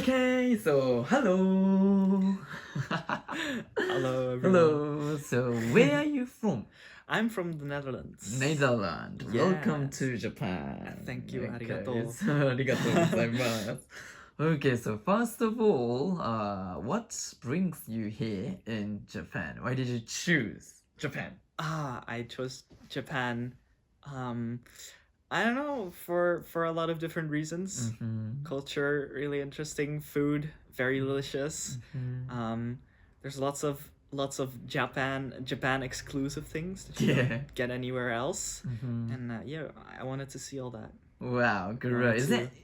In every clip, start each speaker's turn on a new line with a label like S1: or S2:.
S1: Okay, so hello.
S2: Hello, everyone.
S1: Hello. So where are you from?
S2: I'm from the Netherlands.
S1: Netherlands.
S2: Yes.
S1: Welcome to Japan.
S2: Thank you.
S1: Okay,
S2: Arigato.
S1: so ありがとうございます。Okay, so first of all, what brings you here in Japan? Why did you choose Japan?
S2: I chose Japan. I don't know, for a lot of different reasons. Culture, really interesting. Food, very delicious. There's lots of Japan exclusive things that you don't get anywhere else. And I wanted to see all that.
S1: Wow, great.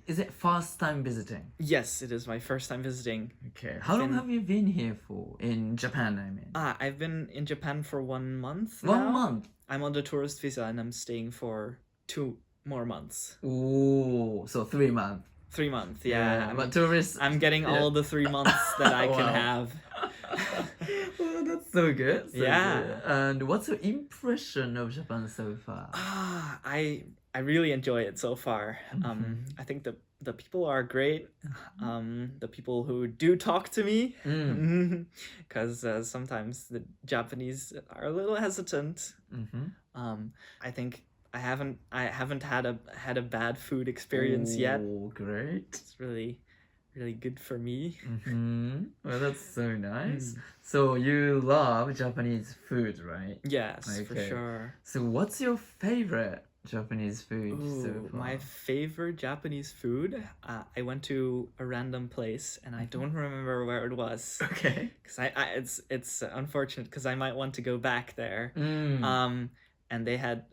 S1: Is it first time visiting?
S2: Yes, it is my first time visiting.
S1: Okay. How long have you been here for? In Japan, I mean.
S2: I've been in Japan for 1 month now.
S1: 1 month?
S2: I'm on the tourist visa and I'm staying for 2 more months.
S1: Oh, so 3 months.
S2: 3 months, yeah.
S1: But tourists...
S2: I'm getting all the 3 months that I can have.
S1: Well, that's so good.
S2: Yeah.
S1: Good. And what's your impression of Japan so far?
S2: I really enjoy it so far. I think the people are great. The people who do talk to me, because sometimes the Japanese are a little hesitant. I think I haven't had a bad food experience yet.
S1: Oh, great!
S2: It's really good for me.
S1: Well, that's so nice. So you love Japanese food, right?
S2: Yes, for sure.
S1: So what's your favorite Japanese food so far?
S2: My favorite Japanese food? I went to a random place and I don't remember where it was.
S1: Okay.
S2: Because it's unfortunate because I might want to go back there. And they had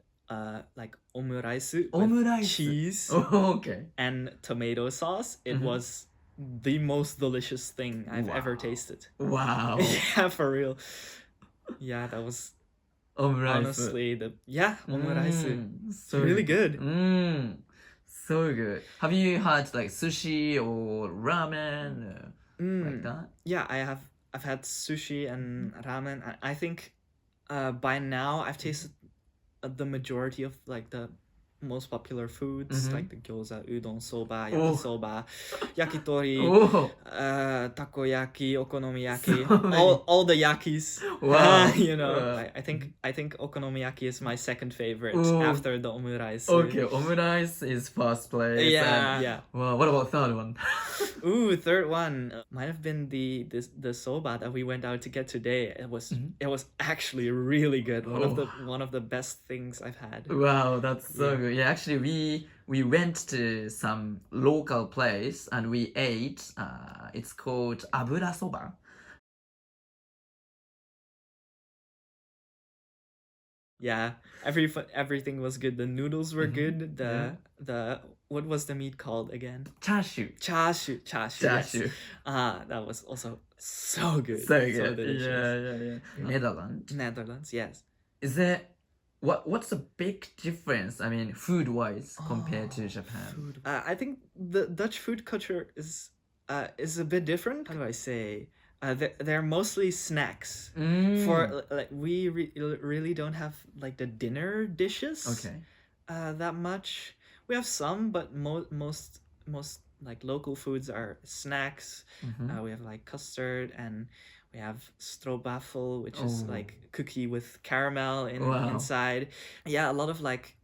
S2: like omurice with cheese and tomato sauce. It was the most delicious thing I've ever tasted.
S1: Wow.
S2: Yeah, for real. Yeah, that was
S1: omurice.
S2: Honestly omurice. So really good.
S1: So good. Have you had like sushi or ramen like that?
S2: Yeah, I've had sushi and ramen. I think by now I've tasted the majority of like the most popular foods, like the gyoza, udon, soba, yakisoba, yakitori, takoyaki, okonomiyaki, all the yakis.
S1: Wow.
S2: You know, I think okonomiyaki is my second favorite after the omurice.
S1: Okay, omurice is first place.
S2: Yeah.
S1: Well, what about third one?
S2: Third one might have been the soba that we went out to get today. It was actually really good. One of the best things I've had.
S1: Wow, that's so good. Yeah, actually we went to some local place and we ate. It's called abura soba.
S2: Yeah, everything was good. The noodles were good. The what was the meat called again?
S1: Chashu.
S2: Yes. That was also so good.
S1: So good.
S2: So delicious.
S1: Yeah.
S2: Netherlands, yes.
S1: Is there what's the big difference? I mean, food-wise compared to Japan.
S2: I think the Dutch food culture is a bit different. How do I say? They're mostly snacks. For like we really don't have like the dinner dishes. That much. We have some, but most like local foods are snacks. We have like custard and we have stroopwafel, which is like cookie with caramel inside. Yeah, a lot of like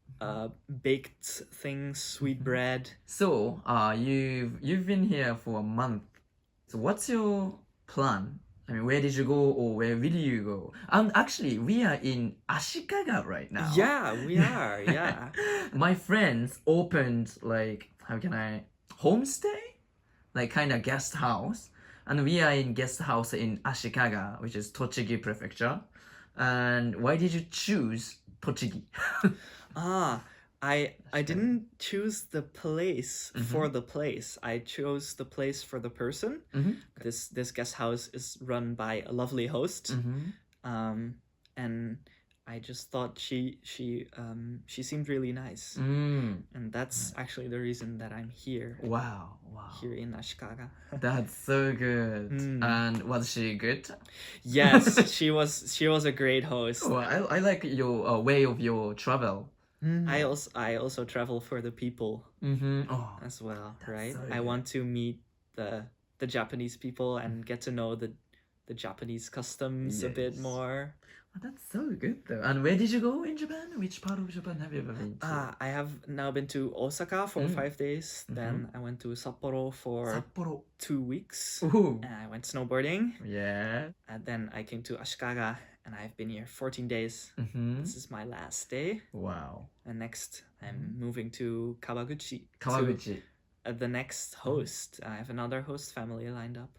S2: baked things, sweet bread. So
S1: you've been here for a month. So what's your plan? I mean, where did you go or where will you go? Actually, we are in Ashikaga right now.
S2: Yeah, we are. Yeah.
S1: My friends opened like, homestay? Like kind of guest house. And we are in guest house in Ashikaga, which is Tochigi Prefecture. And why did you choose Tochigi?
S2: I didn't choose the place for the place. I chose the place for the person. This guest house is run by a lovely host. And I just thought she seemed really nice. And that's actually the reason that I'm here.
S1: Wow.
S2: Here in Ashikaga.
S1: That's so good. And was she good?
S2: Yes, she was a great host.
S1: Oh, I like your way of your travel.
S2: I also travel for the people as well, right? I want to meet the the Japanese people and get to know the Japanese customs a bit
S1: Yes.
S2: more.
S1: Oh, that's so good though. And where did you go in Japan? Which part of Japan have you ever been to?
S2: I have now been to Osaka for 5 days. Then I went to Sapporo for
S1: Sapporo.
S2: 2 weeks.
S1: Ooh.
S2: And I went snowboarding.
S1: Yeah.
S2: And then I came to Ashikaga and I've been here 14 days. This is my last day.
S1: Wow.
S2: And next I'm moving to Kawaguchi.
S1: Kawaguchi.
S2: To, the next host. I have another host family lined up.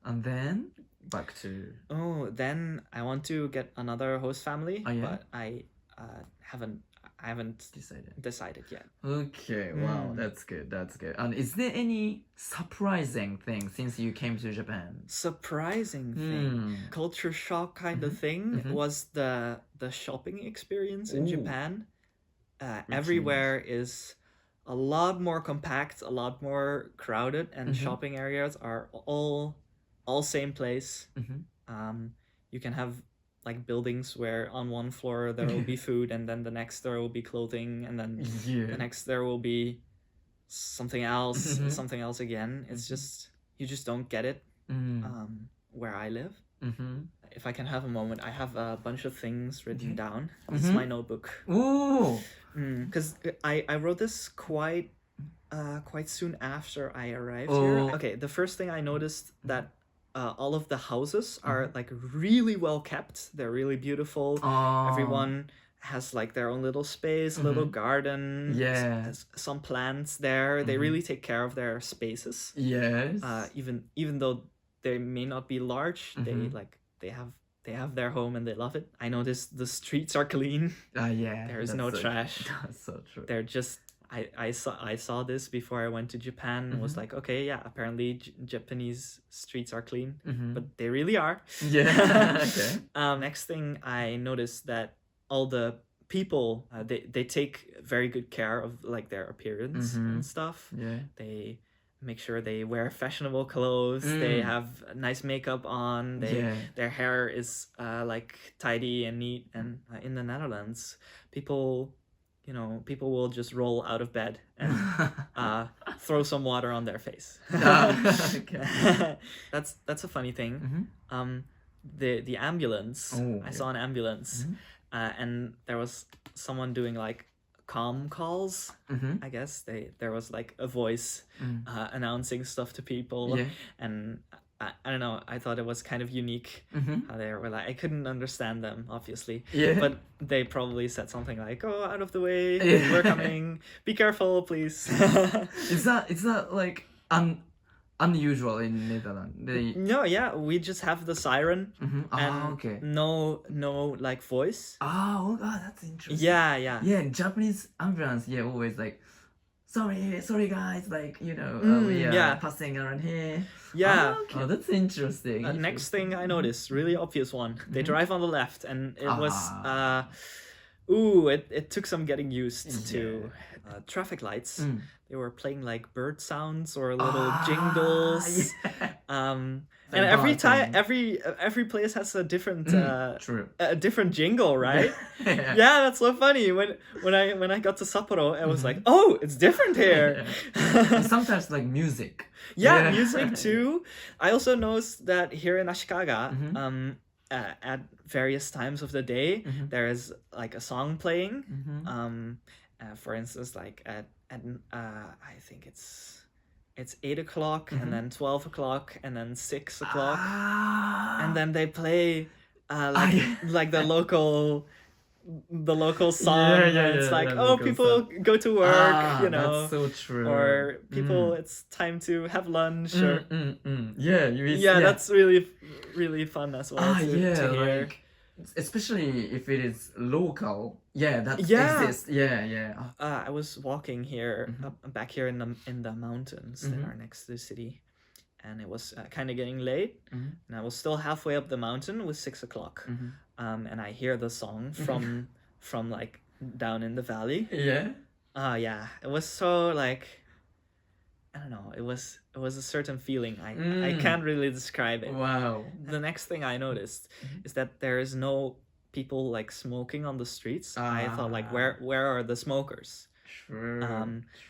S1: And then back to.
S2: Oh, then I want to get another host family,
S1: Oh, yeah?
S2: but I haven't decided yet.
S1: Okay, wow, that's good, that's good. And is there any surprising thing since you came to Japan?
S2: Surprising thing, culture shock kind of thing was the shopping experience in Japan. Everywhere is a lot more compact, a lot more crowded, and shopping areas are all same place. You can have like buildings where on one floor there will be food, and then the next there will be clothing, and then the next there will be something else, something else again. It's just you just don't get it where I live. If I can have a moment, I have a bunch of things written down. This is my notebook.
S1: Ooh.
S2: Because I wrote this quite soon after I arrived here. Okay, the first thing I noticed that all of the houses are like really well kept. They're really beautiful. Everyone has like their own little space, little garden.
S1: Yeah.
S2: Some plants there. They really take care of their spaces.
S1: Yes.
S2: Even though they may not be large, they have their home and they love it. I noticed the streets are clean.
S1: Yeah.
S2: There is no trash.
S1: That's so true.
S2: They're just I saw this before I went to Japan and was like, okay, yeah, apparently Japanese streets are clean, but they really are.
S1: Yeah. Okay.
S2: Next thing I noticed that all the people they take very good care of like their appearance and stuff.
S1: Yeah.
S2: They make sure they wear fashionable clothes. They have nice makeup on. Their hair is like tidy and neat. And in the Netherlands, people will just roll out of bed and throw some water on their face.
S1: Okay.
S2: That's a funny thing. The ambulance. I saw an ambulance, and there was someone doing like comm calls. I guess there was like a voice announcing stuff to people, and I don't know. I thought it was kind of unique how they were like. I couldn't understand them, obviously, but they probably said something like, "Oh, out of the way, we're coming. Be careful, please."
S1: Is that like unusual in Netherlands?
S2: No, yeah, we just have the siren and
S1: okay.
S2: no like voice.
S1: Oh, that's interesting.
S2: Yeah.
S1: Yeah, Japanese ambulance, always like, sorry guys, like, we are passing around here.
S2: Yeah.
S1: Okay. Oh, that's interesting.
S2: Next thing I noticed, really obvious one. They drive on the left, and it was it took some getting used to. Traffic lights. They were playing like bird sounds or little jingles. And every time, every place has a different a different jingle, right? Yeah, that's so funny. When I got to Sapporo, I was like, oh, it's different here.
S1: And sometimes like music.
S2: Yeah, music too. I also noticed that here in Ashikaga, at various times of the day, there is like a song playing. For instance, like at I think it's 8 o'clock and then 12 o'clock and then 6 o'clock, and then they play like the local song. It's like, oh, people go to work,
S1: That's so true.
S2: or people it's time to have lunch, or that's really fun as well to hear.
S1: Like, especially if it is local, that exists.
S2: I was walking here back here in the mountains that are next to the city, and it was kind of getting late, and I was still halfway up the mountain. It was 6 o'clock, and I hear the song from like down in the valley. It was so like, I don't know, it was a certain feeling. I can't really describe it.
S1: Wow.
S2: The next thing I noticed is that there is no people like smoking on the streets. I thought like, where are the smokers?
S1: True.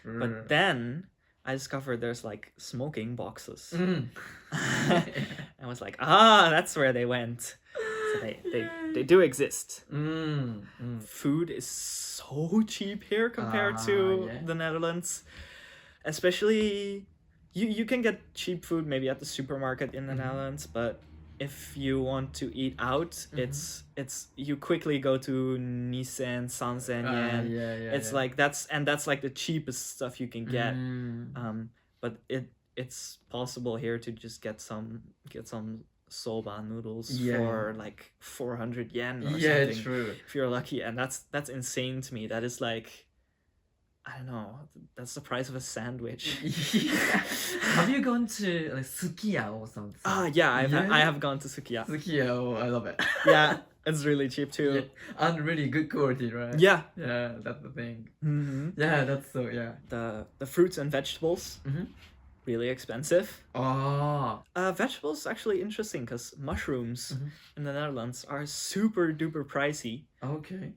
S2: But then I discovered there's like smoking boxes.
S1: Mm.
S2: I was like, that's where they went. So they do exist. Food is so cheap here compared to the Netherlands. Especially, you can get cheap food maybe at the supermarket in the Netherlands, but if you want to eat out, it's you quickly go to Nisen, Sansen yen. It's like that's like the cheapest stuff you can get. But it's possible here to just get some soba noodles for like 400 yen or something.
S1: True.
S2: If you're lucky, and that's insane to me. That is like, I don't know, that's the price of a sandwich.
S1: Have you gone to like Sukiya or something?
S2: I have gone to Sukiya.
S1: Sukiya, I love it.
S2: Yeah, it's really cheap too.
S1: And really good quality, right?
S2: Yeah,
S1: that's the thing.
S2: Yeah,
S1: that's so
S2: the fruits and vegetables, really expensive. Vegetables actually interesting because mushrooms in the Netherlands are super duper pricey.
S1: Okay.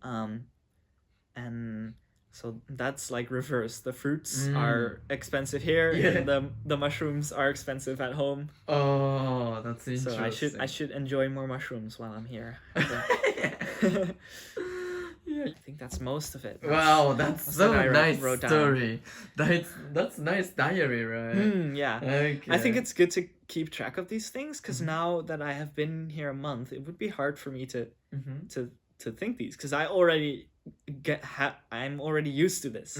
S2: And so that's like reverse. The fruits are expensive here, and the mushrooms are expensive at home.
S1: Oh, that's interesting.
S2: So I should enjoy more mushrooms while I'm here. I think that's most of it.
S1: Wow, that's so nice story. That's nice diary, right?
S2: Yeah.
S1: Okay.
S2: I think it's good to keep track of these things because now that I have been here a month, it would be hard for me to think these because I already I'm already used to this.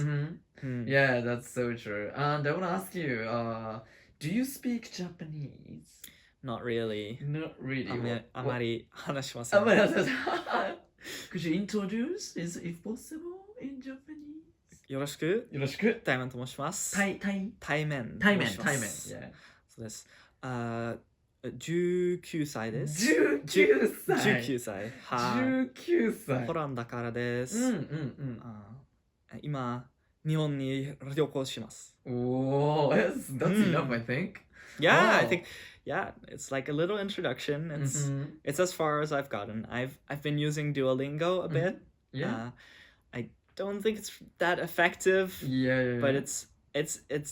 S1: Yeah, that's so true. And I want to ask you, do you speak Japanese?
S2: Not really.
S1: Not really.
S2: あまり話しません。
S1: Could you introduce, if possible, in Japanese?
S2: よろしく。
S1: よろしく。
S2: 対面と申します。
S1: 対面。Yeah.
S2: そうです。19歳です。
S1: 19
S2: 歳。
S1: 19歳。
S2: ホランダからです。今、日本に旅行します。
S1: Oh, that's enough, I think.
S2: Yeah, I think. Yeah, it's like a little introduction. It's as far as I've gotten. I've been using Duolingo a bit.
S1: Yeah.
S2: I don't think it's that effective. But it's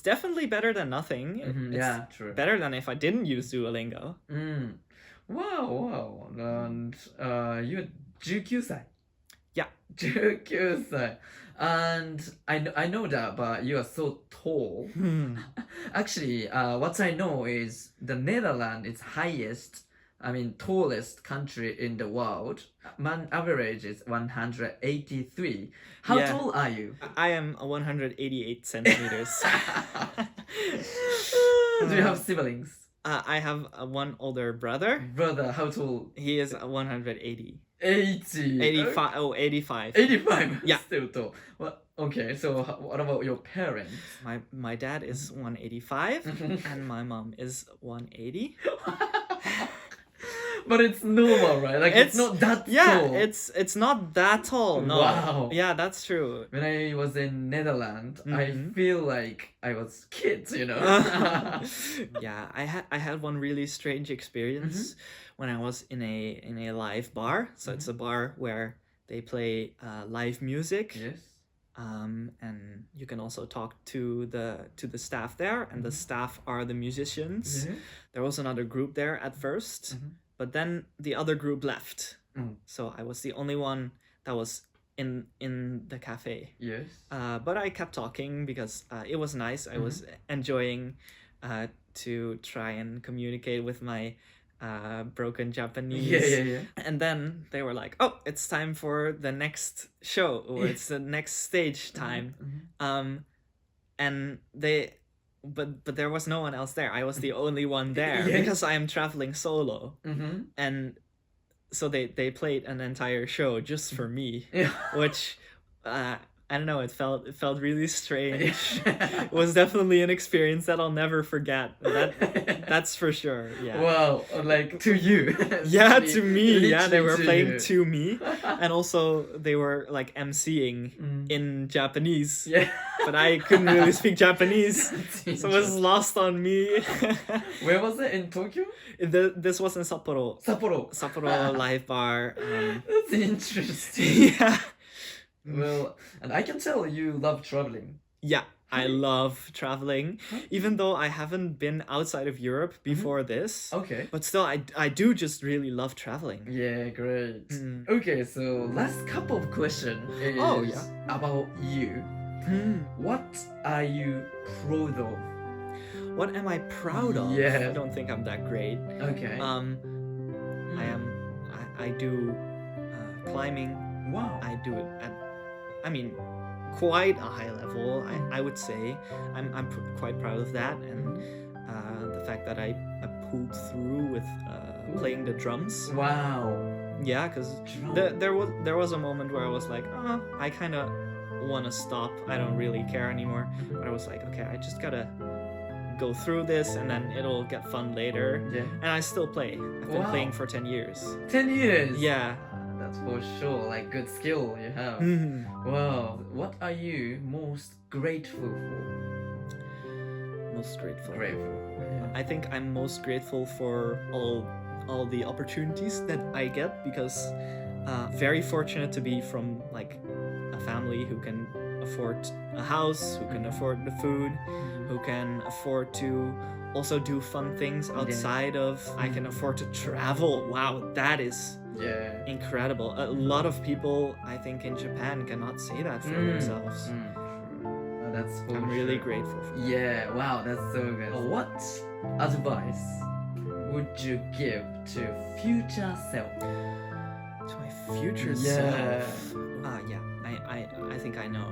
S2: definitely better than nothing. It's
S1: true.
S2: Better than if I didn't use Duolingo.
S1: Wow. And you're 19歳.
S2: Yeah.
S1: 19歳. And I know that, but you are so tall. Actually, what I know is the Netherlands is tallest country in the world. Man average is 183. How tall are you?
S2: I am 188 centimeters.
S1: Do you have siblings?
S2: I have one older brother.
S1: Brother, how tall?
S2: He is 180.
S1: 85.
S2: Oh, 85.
S1: 85?
S2: Yeah.
S1: Still tall. Well, okay, so what about your parents?
S2: My dad is 185 and my mom is 180.
S1: But it's normal, right? Like it's not that tall.
S2: Yeah, it's not that tall. No.
S1: Wow.
S2: Yeah, that's true.
S1: When I was in Netherlands, I feel like I was kids, you know.
S2: Yeah, I had one really strange experience when I was in a live bar. So it's a bar where they play live music.
S1: Yes.
S2: And you can also talk to the staff there, and the staff are the musicians. There was another group there at first. But then the other group left. So I was the only one that was in the cafe.
S1: Yes.
S2: But I kept talking because it was nice. I was enjoying to try and communicate with my broken Japanese.
S1: Yeah.
S2: And then they were like, "Oh, it's time for the next show, or it's the next stage time." And they... But there was no one else there. I was the only one there because I am traveling solo. And so they played an entire show just for me, which I don't know, it felt really strange. It was definitely an experience that I'll never forget. That's for sure. Yeah.
S1: Wow, like to you.
S2: Yeah, to me. Yeah, they were
S1: to
S2: playing
S1: you.
S2: to me, and also they were like emceeing in Japanese.
S1: Yeah.
S2: But I couldn't really speak Japanese, so it was lost on me.
S1: Where was it? In Tokyo?
S2: This was in Sapporo.
S1: Sapporo
S2: live bar.
S1: That's interesting.
S2: Yeah.
S1: Well, and I can tell you love traveling.
S2: Yeah. I love traveling, even though I haven't been outside of Europe before this.
S1: Okay.
S2: But still, I do just really love traveling.
S1: Yeah, great. Okay, so last couple of questions is about you. What are you proud of?
S2: What am I proud of?
S1: Yeah.
S2: I don't think I'm that great.
S1: Okay.
S2: I do climbing.
S1: Wow.
S2: I do it at, quite a high level. I would say I'm quite proud of that, and the fact that I pulled through with playing the drums.
S1: Wow.
S2: Yeah, because there was a moment where I was like, I kind of want to stop. I don't really care anymore. But I was like, okay, I just gotta go through this, and then it'll get fun later.
S1: Yeah.
S2: And I still play. I've been playing for 10 years.
S1: 10 years?
S2: Yeah.
S1: That's for sure, like good skill you have. Wow. What are you most grateful for?
S2: Most grateful.
S1: Yeah.
S2: I think I'm most grateful for all the opportunities that I get, because very fortunate to be from like a family who can afford a house, who can afford the food, who can afford to also do fun things outside of. I can afford to travel. Wow, that is incredible. A lot of people, I think, in Japan cannot say that for themselves.
S1: That's for
S2: I'm really grateful for that.
S1: Yeah, wow, that's so good. What advice would you give to future self?
S2: To my future self? I think I know.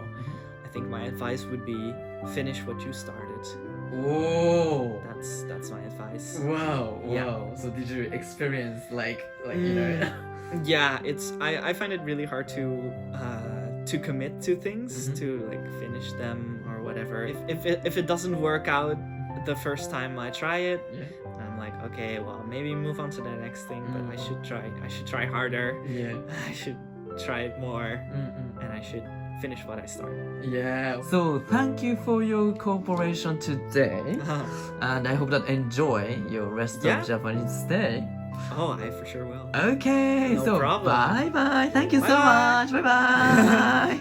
S2: I think my advice would be finish what you started.
S1: Oh,
S2: that's my advice.
S1: Wow.
S2: Yeah.
S1: So did you experience like you know?
S2: Yeah, I find it really hard to commit to things, to like finish them or whatever. If it doesn't work out the first time I try it, I'm like, okay, well, maybe move on to the next thing, but I should try harder.
S1: Yeah.
S2: I should try it more, and I should finish what I started.
S1: Yeah. So thank you for your cooperation today, and I hope that enjoy your rest of Japanese stay.
S2: Oh, I for sure will.
S1: Okay,
S2: No
S1: so
S2: problem.
S1: bye bye. Thank you so
S2: Bye-bye.
S1: much. Bye bye.